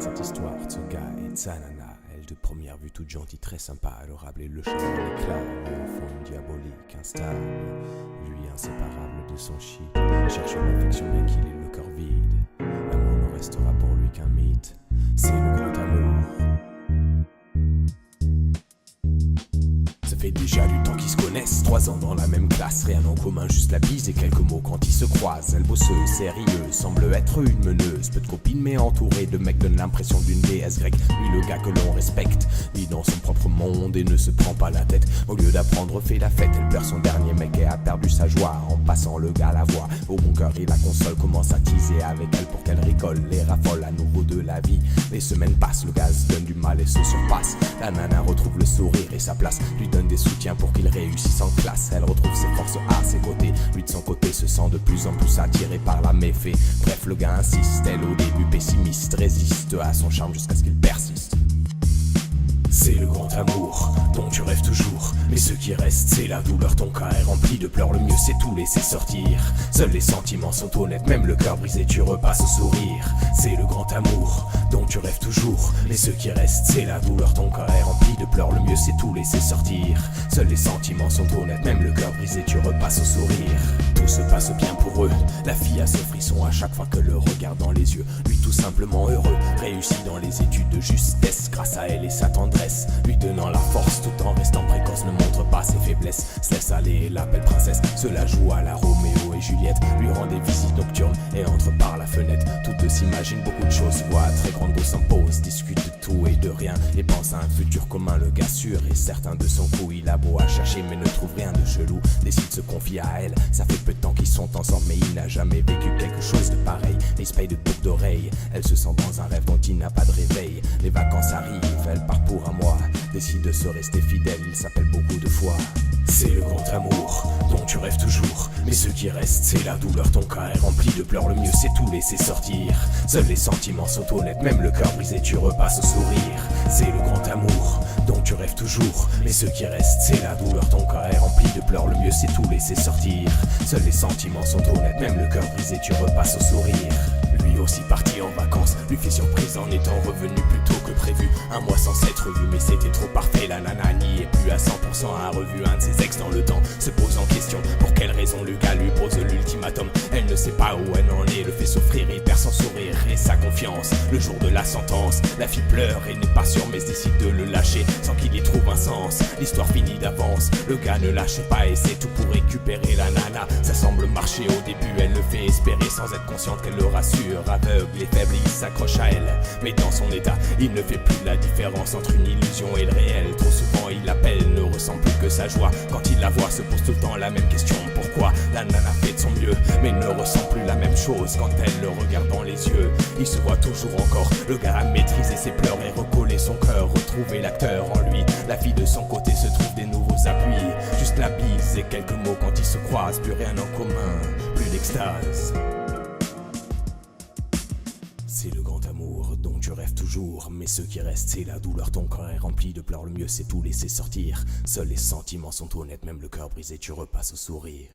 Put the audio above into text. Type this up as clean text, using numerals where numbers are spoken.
raconte cette histoire de ce gars et de sa nana. Elle de première vue toute gentille, très sympa, adorable et le charme l'éclat. Et au fond une diabolique, instable, lui inséparable de son shit. Cherche l'affection bien qu'il ait le cœur vide. L'amour ne restera pour lui qu'un mythe. C'est le grand amour. Ça fait déjà du temps qu'ils se connaissent, 3 ans dans la même classe, rien en commun, juste la bise et quelques mots quand ils se croisent. Elle bosseuse, sérieuse, semble être une meneuse, peu de copines mais entourée de mecs donne l'impression d'une déesse grecque. Lui le gars que l'on respecte, vit dans son propre monde et ne se prend pas la tête. Au lieu d'apprendre fait la fête, elle pleure son dernier mec et a perdu sa joie. En passant le gars la voit, au bon cœur et la console commence à teaser avec elle pour qu'elle rigole et raffole à nouveau de la vie. Les semaines passent, le gars se donne du mal et se surpasse. La nana retrouve le sourire et sa place, lui donne des soutiens pour qu'il réussisse en classe. Elle retrouve ses forces à ses côtés, lui de son côté se sent de plus en plus attiré par la méfait. Bref le gars insiste, elle au début pessimiste, résiste à son charme jusqu'à ce qu'il persiste. C'est le grand amour dont tu rêves toujours, mais ce qui reste c'est la douleur. Ton cœur est rempli de pleurs, le mieux c'est tout laisser sortir. Seuls les sentiments sont honnêtes, même le cœur brisé tu repasses au sourire. C'est le grand amour dont tu rêves toujours, mais ce qui reste c'est la douleur. Ton cœur est rempli de pleurs, le mieux c'est tout laisser sortir. Seuls les sentiments sont honnêtes, même le cœur brisé tu repasses au sourire. Tout se passe bien pour eux, la fille a ce frisson à chaque fois que le regarde dans les yeux. Lui tout simplement heureux, réussit dans les études de justesse grâce à elle et sa tendresse, lui donnant la force tout en restant précoce, ne montre pas ses faiblesses, se laisse aller et l'appelle princesse. Cela joue à la Roméo et Juliette, lui rend des visites nocturnes et entre par la fenêtre. Toutes deux s'imaginent beaucoup de choses, voix très grande go s'impose, discute de tout et de rien et pense à un futur commun. Le gars sûr et certain de son coup, il a beau à chercher mais ne trouve rien de chelou, décide de se confier à elle. Ça fait peu de temps qu'ils sont ensemble mais il n'a jamais vécu quelque chose de pareil. Il se paye de boucles d'oreilles, elle se sent dans un rêve dont il n'a pas de réveil. Les vacances arrivent, elle part pour un mois, décide de se rester fidèle, il s'appelle beaucoup de fois. C'est le grand amour dont tu rêves toujours, mais ce qui reste c'est la douleur. Ton cœur est rempli de pleurs, le mieux c'est tout laisser sortir. Seuls les sentiments sont honnêtes, même le cœur brisé tu repasses au sourire. C'est le grand amour dont tu rêves toujours, mais ce qui reste c'est la douleur. Ton cœur est rempli de pleurs, le mieux c'est tout laisser sortir. Seuls les sentiments sont honnêtes, même le cœur brisé tu repasses au sourire. Lui aussi parti en vacances, lui fait surprise en étant revenu plus tôt que prévu. Un mois sans s'être vu mais c'était trop parfait. La nana n'y est plus à 100%, a revu un de ses ex dans le temps, se pose en question pour quelle raison le gars lui pose l'ultimatum. Elle ne sait pas où elle en est, le fait souffrir, il perd son sourire et sa confiance. Le jour de la sentence, la fille pleure et n'est pas sûre mais décide de le lâcher sans qu'il y trouve un sens. L'histoire finit d'avance, le gars ne lâche pas et c'est tout pour récupérer la nana. Ça semble marcher au début, elle le fait espérer sans être consciente qu'elle le rassure. Aveugle et faible, il s'accroche à elle, mais dans son état, il ne fait plus la différence entre une illusion et le réel. Trop souvent il l'appelle, ne ressent plus que sa joie. Quand il la voit, se pose tout le temps la même question, pourquoi? La nana fait de son mieux, mais ne ressent plus la même chose quand elle le regarde dans les yeux. Il se voit toujours encore, le gars a maîtrisé ses pleurs et recollé son cœur, retrouvé l'acteur en lui. La fille de son côté se trouve des nouveaux appuis, juste la bise et quelques mots quand ils se croisent. Plus rien en commun, plus d'extase. C'est le grand amour dont tu rêves toujours, mais ce qui reste c'est la douleur. Ton cœur est rempli de pleurs, le mieux c'est tout laisser sortir. Seuls les sentiments sont honnêtes, même le cœur brisé tu repasses au sourire.